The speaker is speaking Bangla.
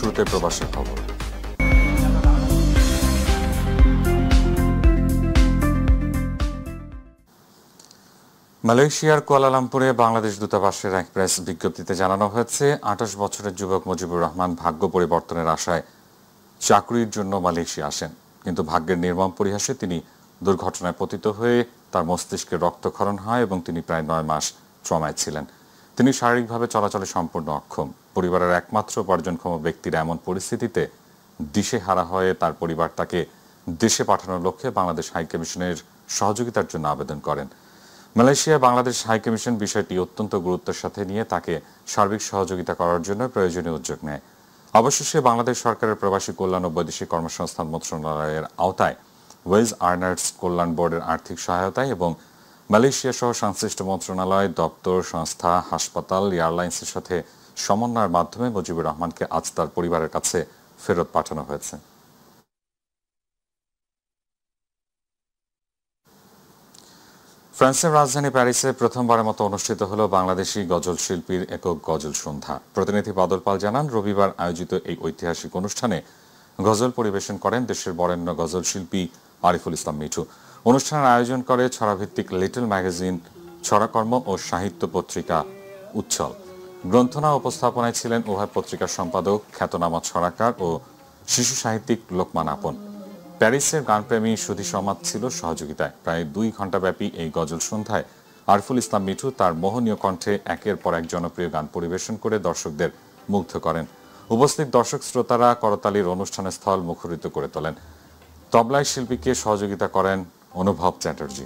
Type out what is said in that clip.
শুরুতে প্রবাসের খবর। মালয়েশিয়ার কুয়ালালামপুরে বাংলাদেশ দূতাবাসের এক প্রেস বিজ্ঞপ্তিতে জানানো হয়েছে ২৮ বছরের যুবক মুজিবুর রহমান ভাগ্য পরিবর্তনের আশায় চাকরির জন্য মালয়েশিয়া আসেন, কিন্তু ভাগ্যের নির্মম পরিহাসে তিনি দুর্ঘটনায় পতিত হয়ে তার মস্তিষ্কে রক্তক্ষরণ হয় এবং তিনি প্রায় ৯ মাস ট্রমায় ছিলেন। তিনি শারীরিকভাবে চলাচলে সম্পূর্ণ অক্ষম। পরিবারের একমাত্র উপার্জনক্ষম ব্যক্তির এমন পরিস্থিতিতে দিশেহারা হয়ে তার পরিবার তাকে দেশে পাঠানোর লক্ষ্যে বাংলাদেশ হাইকমিশনের সহযোগিতার জন্য আবেদন করেন। মালয়েশিয়া বাংলাদেশ হাইকমিশন বিষয়টি অত্যন্ত গুরুত্বের সাথে নিয়ে তাকে সার্বিক সহযোগিতা করার জন্য প্রয়োজনীয় উদ্যোগ নেয়। অবশেষে বাংলাদেশ সরকারের প্রবাসী কল্যাণ ও বৈদেশিক কর্মসংস্থান মন্ত্রণালয়ের আওতায় ওয়েজ আর্নার্স কল্যাণ বোর্ডের আর্থিক সহায়তায় এবং মালয়েশিয়া সহ সংশ্লিষ্ট মন্ত্রণালয়, দপ্তর, সংস্থা, হাসপাতাল, এয়ারলাইন্সের সাথে সমন্বয়ের মাধ্যমে মুজিবুর রহমানকে আজ তার পরিবারের কাছে ফেরত পাঠানো হয়েছে। ফ্রান্সের রাজধানী প্যারিসে প্রথমবারের মতো অনুষ্ঠিত হল বাংলাদেশি গজল শিল্পীর একক গজল সন্ধ্যা। প্রতিনিধি বাদল পাল জানান, রবিবার আয়োজিত এই ঐতিহাসিক অনুষ্ঠানে গজল পরিবেশন করেন দেশের বরেণ্য গজল শিল্পী আরিফুল ইসলাম মিঠু। অনুষ্ঠানের আয়োজন করে ছড়াভিত্তিক লিটল ম্যাগাজিন, ছড়াকর্ম ও সাহিত্য পত্রিকা উচ্ছল। গ্রন্থনা উপস্থাপনায় ছিলেন উভয় পত্রিকার সম্পাদক, খ্যাতনামা ছড়াকার ও শিশু সাহিত্যিক লোকমান আপন। প্যারিসের গানপ্রেমী সুধী সমাজ ছিল সহযোগিতায়। প্রায় ২ ঘণ্টাব্যাপী এই গজল সন্ধ্যায় আরিফুল ইসলাম মিঠু তার মোহনীয় কণ্ঠে একের পর এক জনপ্রিয় গান পরিবেশন করে দর্শকদের মুগ্ধ করেন। উপস্থিত দর্শক শ্রোতারা করতালির অনুষ্ঠানের স্থল মুখরিত করে তোলেন। তবলায় শিল্পীকে সহযোগিতা করেন অনুভব চ্যাটার্জি।